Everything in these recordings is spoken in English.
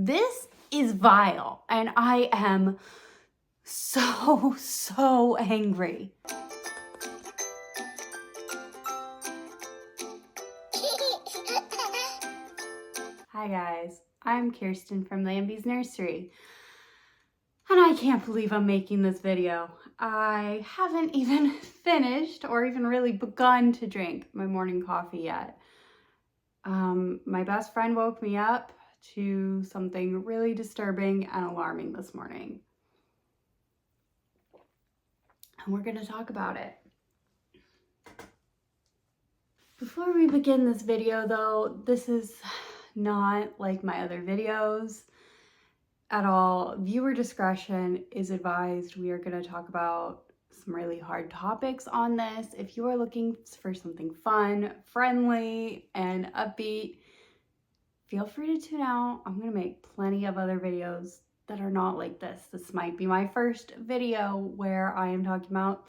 This is vile, and I am so angry. Hi guys, I'm Kirsten from Lambie's Nursery, and I can't believe I'm making this video. I haven't even finished or even really begun to drink my morning coffee yet. My best friend woke me up to something really disturbing and alarming this morning. And we're gonna talk about it. Before we begin this video though, this is not like my other videos at all. Viewer discretion is advised. We are gonna talk about some really hard topics on this. If you are looking for something fun, friendly, and upbeat, feel free to tune out. I'm gonna make plenty of other videos that are not like this. This might be my first video where I am talking about,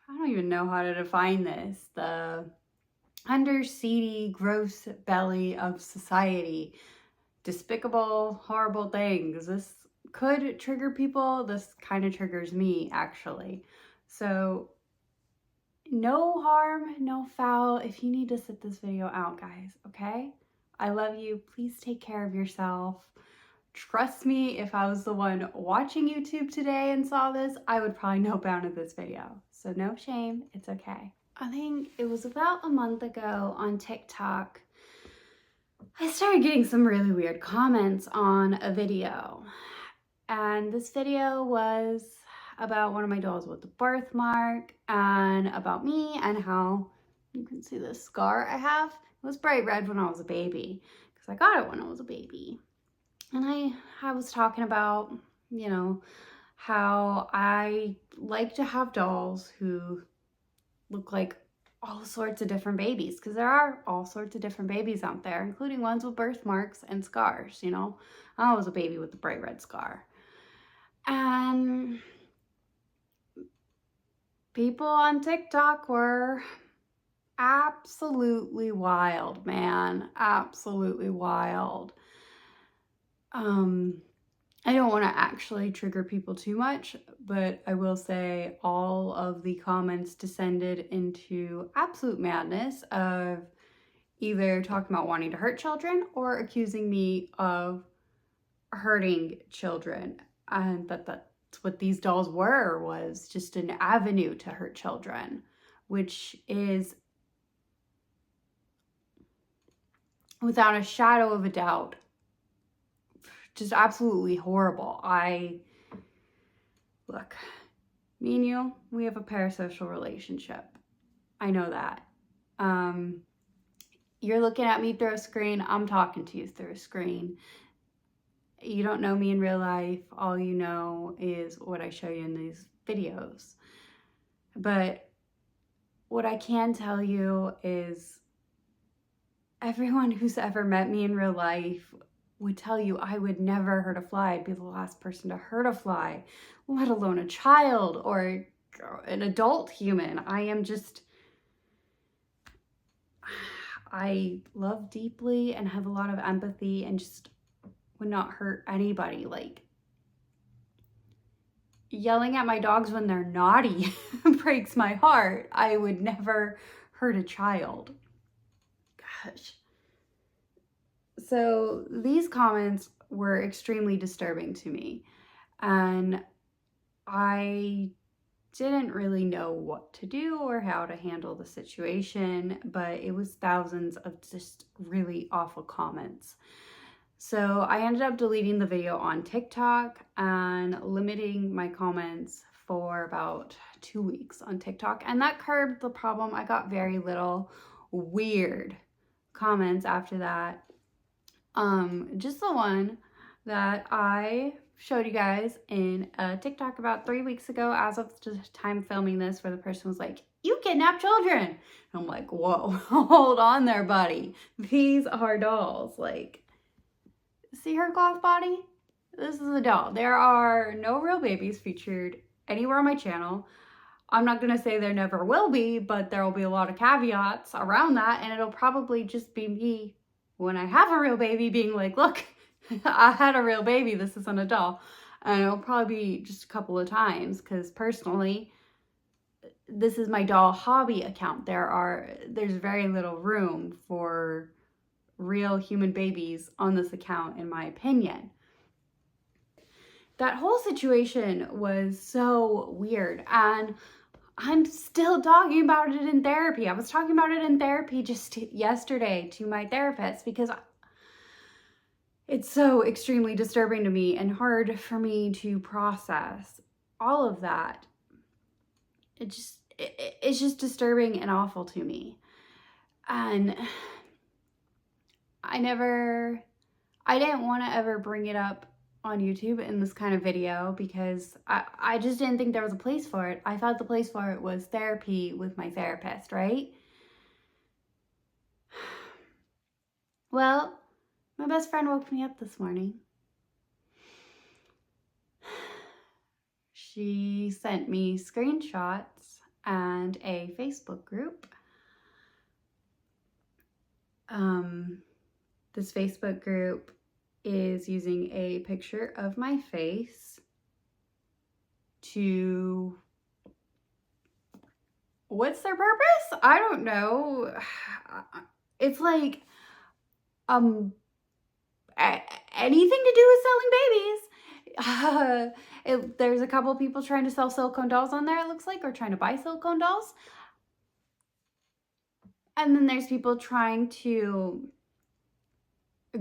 I don't even know how to define this, the underseedy, gross belly of society. Despicable, horrible things. This could trigger people. This kind of triggers me, actually. So no harm, no foul. If you need to sit this video out, guys, okay? I love you. Please take care of yourself. Trust me, if I was the one watching YouTube today and saw this, I would probably know bound at this video. So no shame, it's okay. I think it was about a month ago on TikTok, I started getting some really weird comments on a video. And this video was about one of my dolls with a birthmark and about me and how you can see this scar I have. It was bright red when I was a baby because I got it when I was a baby. And I was talking about, you know, how I like to have dolls who look like all sorts of different babies, because there are all sorts of different babies out there, including ones with birthmarks and scars, you know. I was a baby with a bright red scar. And people on TikTok were absolutely wild, man. Absolutely wild. I don't want to actually trigger people too much, but I will say all of the comments descended into absolute madness of either talking about wanting to hurt children or accusing me of hurting children. And that's what these dolls were, was just an avenue to hurt children, which is without a shadow of a doubt just absolutely horrible. Look, me and you, we have a parasocial relationship. I know that. You're looking at me through a screen, I'm talking to you through a screen. You don't know me in real life. All you know is what I show you in these videos. But what I can tell you is everyone who's ever met me in real life would tell you I would never hurt a fly. I'd be the last person to hurt a fly, let alone a child or an adult human. I love deeply and have a lot of empathy and just would not hurt anybody. Like, yelling at my dogs when they're naughty breaks my heart. I would never hurt a child. Gosh. So these comments were extremely disturbing to me, and I didn't really know what to do or how to handle the situation, but it was thousands of just really awful comments. So I ended up deleting the video on TikTok and limiting my comments for about 2 weeks on TikTok, and that curbed the problem. I got very little weird comments after that. Just the one that I showed you guys in a TikTok about 3 weeks ago as of the time filming this, where the person was like, "You kidnap children." And I'm like, whoa, hold on there, buddy. These are dolls. Like, see her cloth body? This is a doll. There are no real babies featured anywhere on my channel. I'm not going to say there never will be, but there will be a lot of caveats around that, and it'll probably just be me when I have a real baby being like, look, I had a real baby, this isn't a doll. And it'll probably be just a couple of times, because personally, this is my doll hobby account. There's very little room for real human babies on this account, in my opinion. That whole situation was so weird, and I'm still talking about it in therapy. I was talking about it in therapy just yesterday to my therapist, because it's so extremely disturbing to me and hard for me to process all of that. It's just disturbing and awful to me. And I didn't want to ever bring it up on YouTube in this kind of video, because I just didn't think there was a place for it. I thought the place for it was therapy with my therapist, right? Well, my best friend woke me up this morning. She sent me screenshots and a Facebook group. This Facebook group is using a picture of my face to... What's their purpose? I don't know. It's like anything to do with selling babies. There's a couple people trying to sell silicone dolls on there, it looks like, or trying to buy silicone dolls. And then there's people trying to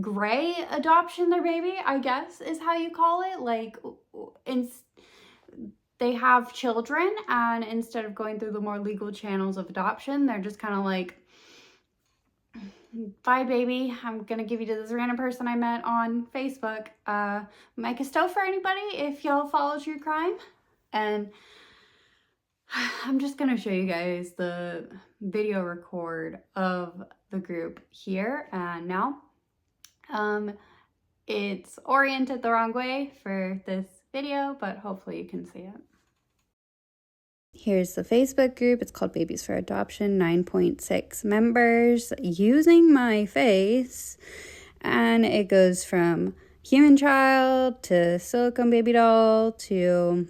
gray adoption their baby, I guess is how you call it. Like, they have children, and instead of going through the more legal channels of adoption, they're just kind of like, bye baby, I'm gonna give you to this random person I met on Facebook. Mike is still for anybody if y'all follow true crime. And I'm just gonna show you guys the video record of the group here and now. It's oriented the wrong way for this video, but hopefully you can see it. Here's the Facebook group. It's called Babies for Adoption, 9.6 members using my face. And it goes from human child to silicone baby doll to,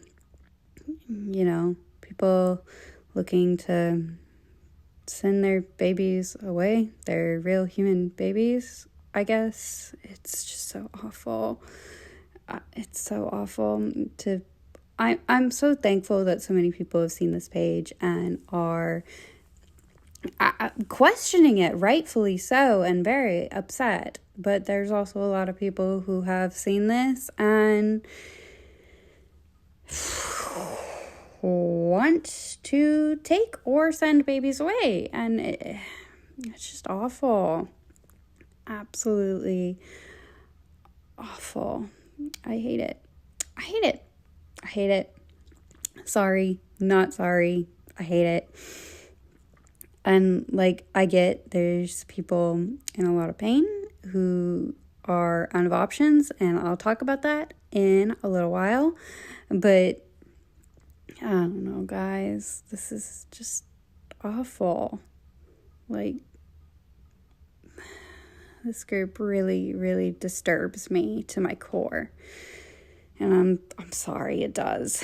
you know, people looking to send their babies away, their real human babies, I guess. It's just so awful. It's so awful to... I'm so thankful that so many people have seen this page and are questioning it, rightfully so, and very upset. But there's also a lot of people who have seen this and want to take or send babies away. And it's just awful. Absolutely awful. I hate it. I hate it. I hate it. Sorry, not sorry. I hate it. And like, I get there's people in a lot of pain who are out of options, and I'll talk about that in a little while. But I don't know, guys. This is just awful. Like, this group really, really disturbs me to my core. And I'm sorry it does.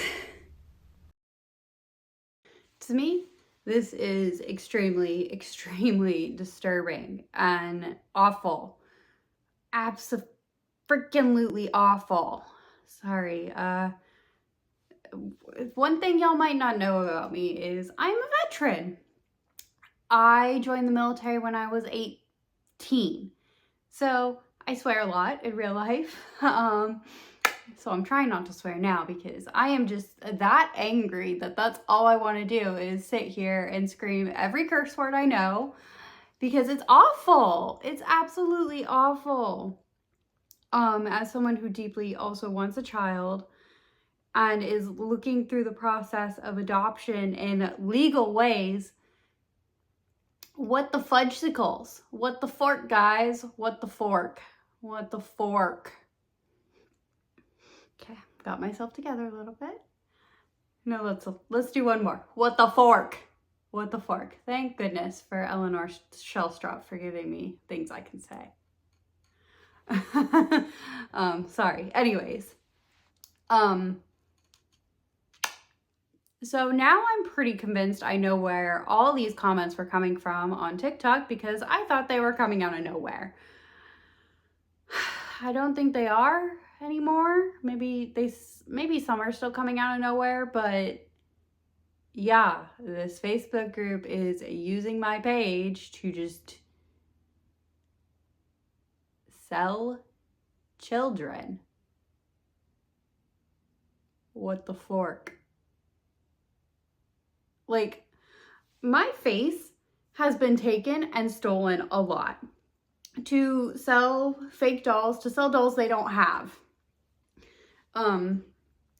To me, this is extremely, extremely disturbing and awful. Abso-freaking-lutely awful. Sorry. One thing y'all might not know about me is I'm a veteran. I joined the military when I was 18. So I swear a lot in real life. So I'm trying not to swear now, because I am just that angry that that's all I want to do is sit here and scream every curse word I know, because it's awful. It's absolutely awful. As someone who deeply also wants a child and is looking through the process of adoption in legal ways, what the fudgesicles? What the fork, guys? What the fork? What the fork? Okay, got myself together a little bit. No, let's do one more. What the fork? What the fork? Thank goodness for Eleanor Shellstrop for giving me things I can say. Sorry. Anyways. So now I'm pretty convinced I know where all these comments were coming from on TikTok, because I thought they were coming out of nowhere. I don't think they are anymore. Maybe some are still coming out of nowhere, but yeah, this Facebook group is using my page to just sell children. What the fork? Like, my face has been taken and stolen a lot to sell fake dolls, to sell dolls they don't have. I'm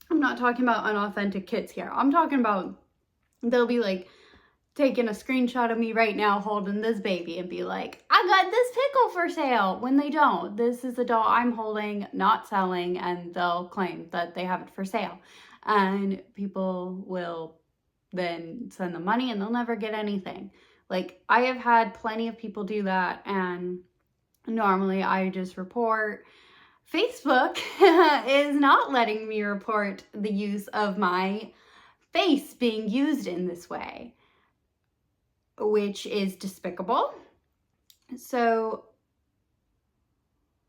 not talking about unauthentic kids here. I'm talking about, they'll be like taking a screenshot of me right now holding this baby and be like, I got this pickle for sale, when they don't. This is a doll I'm holding, not selling, and they'll claim that they have it for sale. And people will then send them money and they'll never get anything. Like, I have had plenty of people do that, and normally I just report. Facebook is not letting me report the use of my face being used in this way, which is despicable. So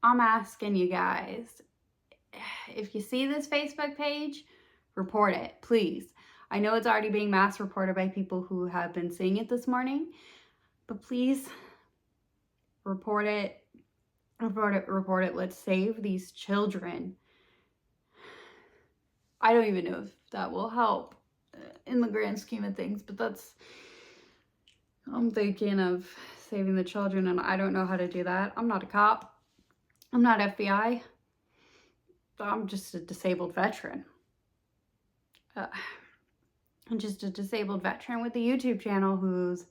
I'm asking you guys, if you see this Facebook page, report it, please. I know it's already being mass reported by people who have been seeing it this morning, but please report it. Report it. Let's save these children. I don't even know if that will help in the grand scheme of things, but I'm thinking of saving the children, and I don't know how to do that. I'm not a cop. I'm not FBI. I'm just a disabled veteran. I'm just a disabled veteran with a YouTube channel who's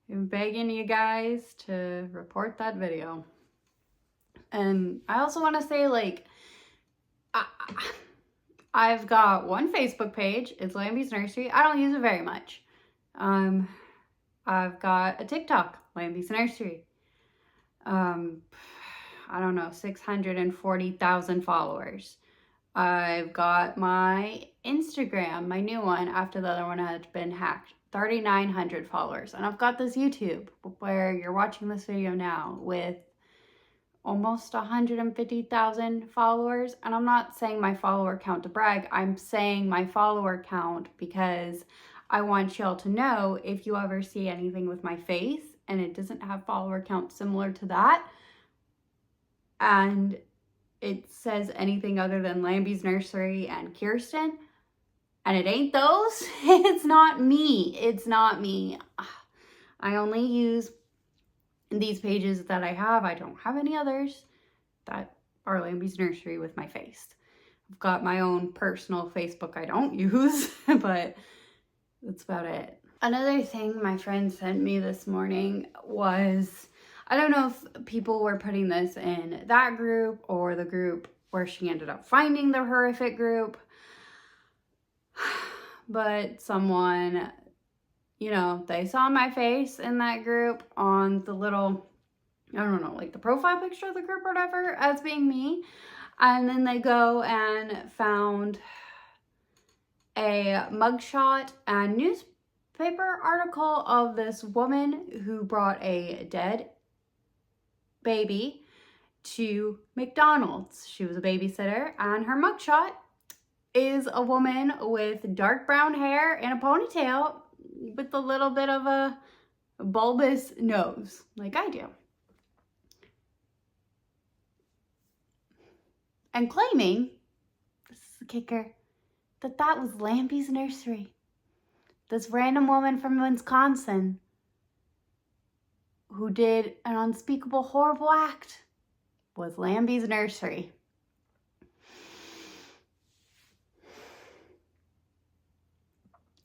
begging you guys to report that video. And I also want to say, like, I've got one Facebook page. It's Lambie's Nursery. I don't use it very much. I've got a TikTok, Lambie's Nursery. I don't know, 640,000 followers. I've got my Instagram, my new one, after the other one had been hacked, 3,900 followers. And I've got this YouTube where you're watching this video now with almost 150,000 followers. And I'm not saying my follower count to brag. I'm saying my follower count because I want y'all to know, if you ever see anything with my face and it doesn't have follower count similar to that, and it says anything other than Lambie's Nursery and Kirsten, and it ain't those, it's not me. It's not me. I only use these pages that I have. I don't have any others that are Lambie's Nursery with my face. I've got my own personal Facebook I don't use, but that's about it. Another thing my friend sent me this morning was, I don't know if people were putting this in that group or the group where she ended up finding the horrific group, but someone, you know, they saw my face in that group on the little, I don't know, like the profile picture of the group or whatever, as being me. And then they go and found a mugshot and newspaper article of this woman who brought a dead baby to McDonald's. She was a babysitter, and her mugshot is a woman with dark brown hair and a ponytail with a little bit of a bulbous nose, like I do. And claiming, this is the kicker, that was Lambie's Nursery. This random woman from Wisconsin who did an unspeakable, horrible act was Lambie's Nursery.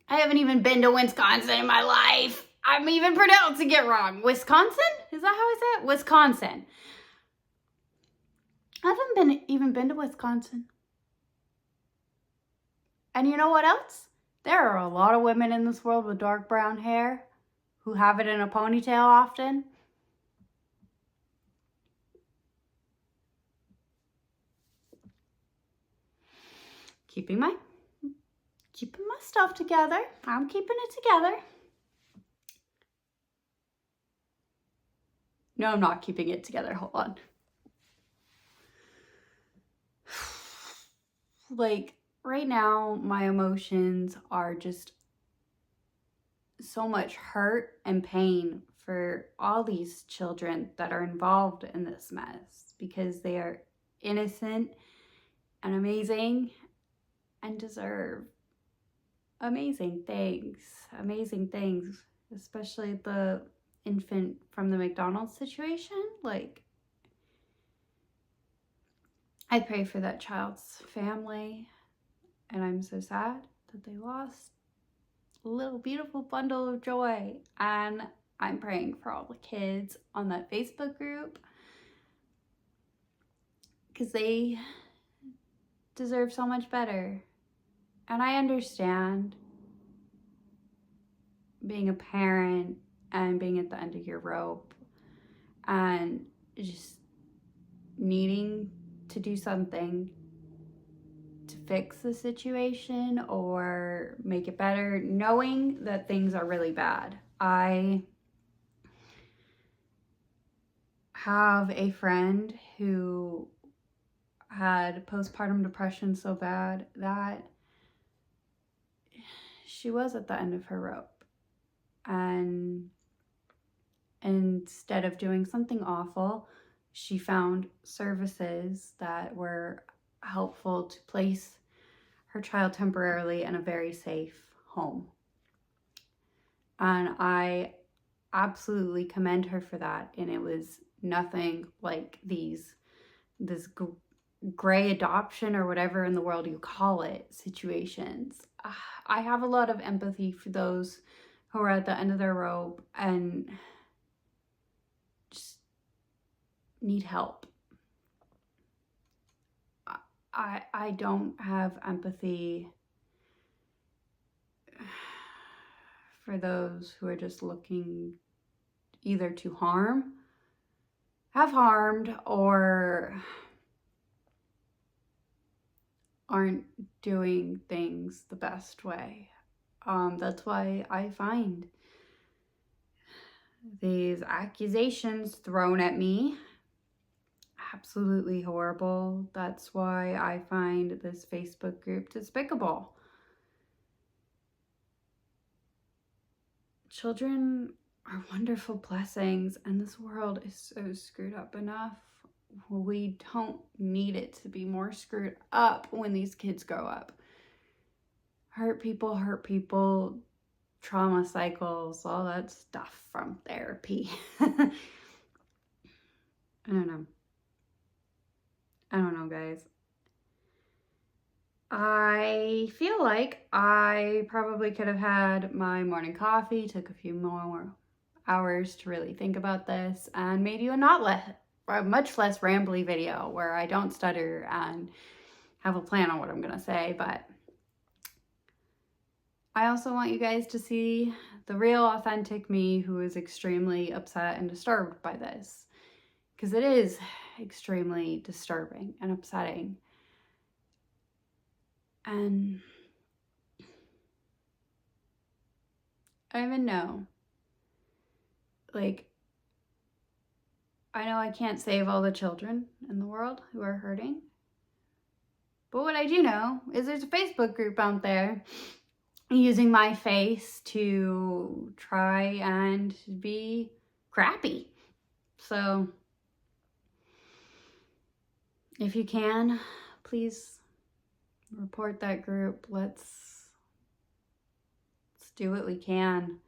I haven't even been to Wisconsin in my life. I'm even pronouncing it wrong. Wisconsin? Is that how I say it? Wisconsin. I haven't even been to Wisconsin. And you know what else? There are a lot of women in this world with dark brown hair who have it in a ponytail often. keeping my stuff together. I'm keeping it together. No, I'm not keeping it together. Hold on. Like, right now, my emotions are just so much hurt and pain for all these children that are involved in this mess, because they are innocent and amazing and deserve amazing things, especially the infant from the McDonald's situation. Like, I pray for that child's family, and I'm so sad that they lost a little beautiful bundle of joy. And I'm praying for all the kids on that Facebook group, because they deserve so much better. And I understand being a parent and being at the end of your rope and just needing to do something to fix the situation or make it better, knowing that things are really bad. I have a friend who had postpartum depression so bad that she was at the end of her rope. And instead of doing something awful, she found services that were helpful to place her child temporarily in a very safe home. And I absolutely commend her for that. And it was nothing like this gray adoption or whatever in the world you call it situations. I have a lot of empathy for those who are at the end of their rope and just need help. I don't have empathy for those who are just looking either to have harmed, or aren't doing things the best way. That's why I find these accusations thrown at me absolutely horrible. That's why I find this Facebook group despicable. Children are wonderful blessings, and this world is so screwed up enough. We don't need it to be more screwed up when these kids grow up. Hurt people, trauma cycles, all that stuff from therapy. I don't know, guys. I feel like I probably could have had my morning coffee, took a few more hours to really think about this, and made you a much less rambly video where I don't stutter and have a plan on what I'm gonna say. But I also want you guys to see the real, authentic me, who is extremely upset and disturbed by this, because it is extremely disturbing and upsetting. And I don't even know. Like, I know I can't save all the children in the world who are hurting. But what I do know is there's a Facebook group out there using my face to try and be crappy. So if you can, please report that group. Let's do what we can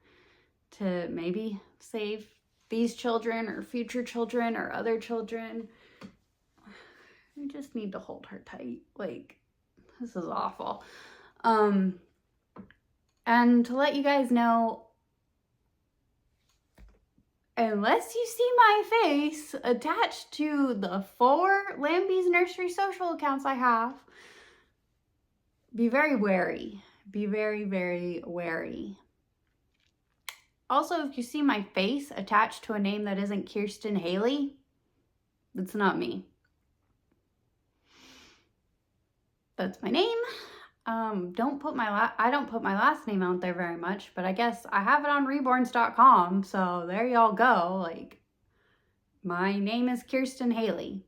to maybe save these children or future children or other children. We just need to hold her tight. Like, this is awful. And to let you guys know, unless you see my face attached to the 4 Lambie's Nursery social accounts I have, be very wary. Be very, very wary. Also, if you see my face attached to a name that isn't Kirsten Haley, it's not me. That's my name. don't put I don't put my last name out there very much, but I guess I have it on reborns.com, so there y'all go. Like, my name is Kirsten Haley.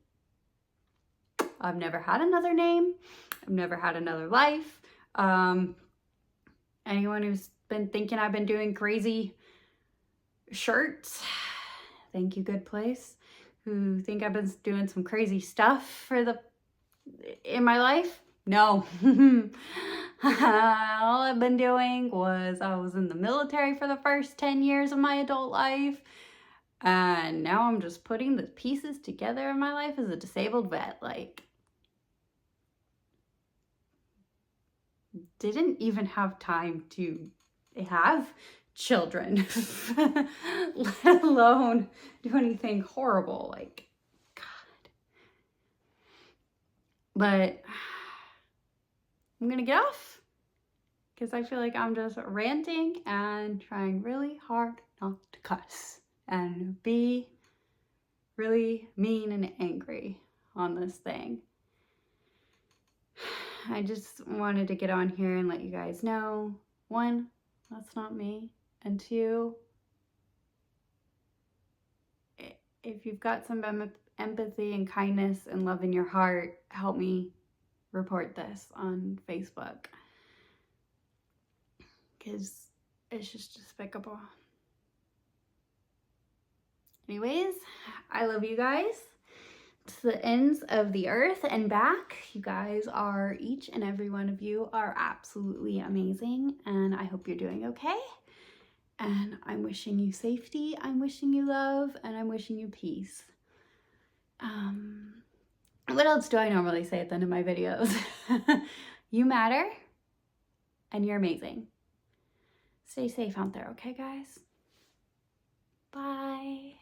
I've never had another name. I've never had another life. Anyone who's been thinking I've been doing crazy shirts, thank you, good place. Who think I've been doing some crazy stuff in my life? No. All I've been doing was I was in the military for the first 10 years of my adult life. And now I'm just putting the pieces together in my life as a disabled vet. Like, didn't even have time to have children, let alone do anything horrible. Like, God. But I'm gonna get off because I feel like I'm just ranting and trying really hard not to cuss and be really mean and angry on this thing. I just wanted to get on here and let you guys know, one, that's not me, and two, if you've got some empathy and kindness and love in your heart, help me report this on Facebook, because it's just despicable. Anyways, I love you guys to the ends of the earth and back. You guys are, each and every one of you are absolutely amazing, and I hope you're doing okay. And I'm wishing you safety, I'm wishing you love, and I'm wishing you peace. What else do I normally say at the end of my videos? You matter, and you're amazing. Stay safe out there, okay, guys? Bye.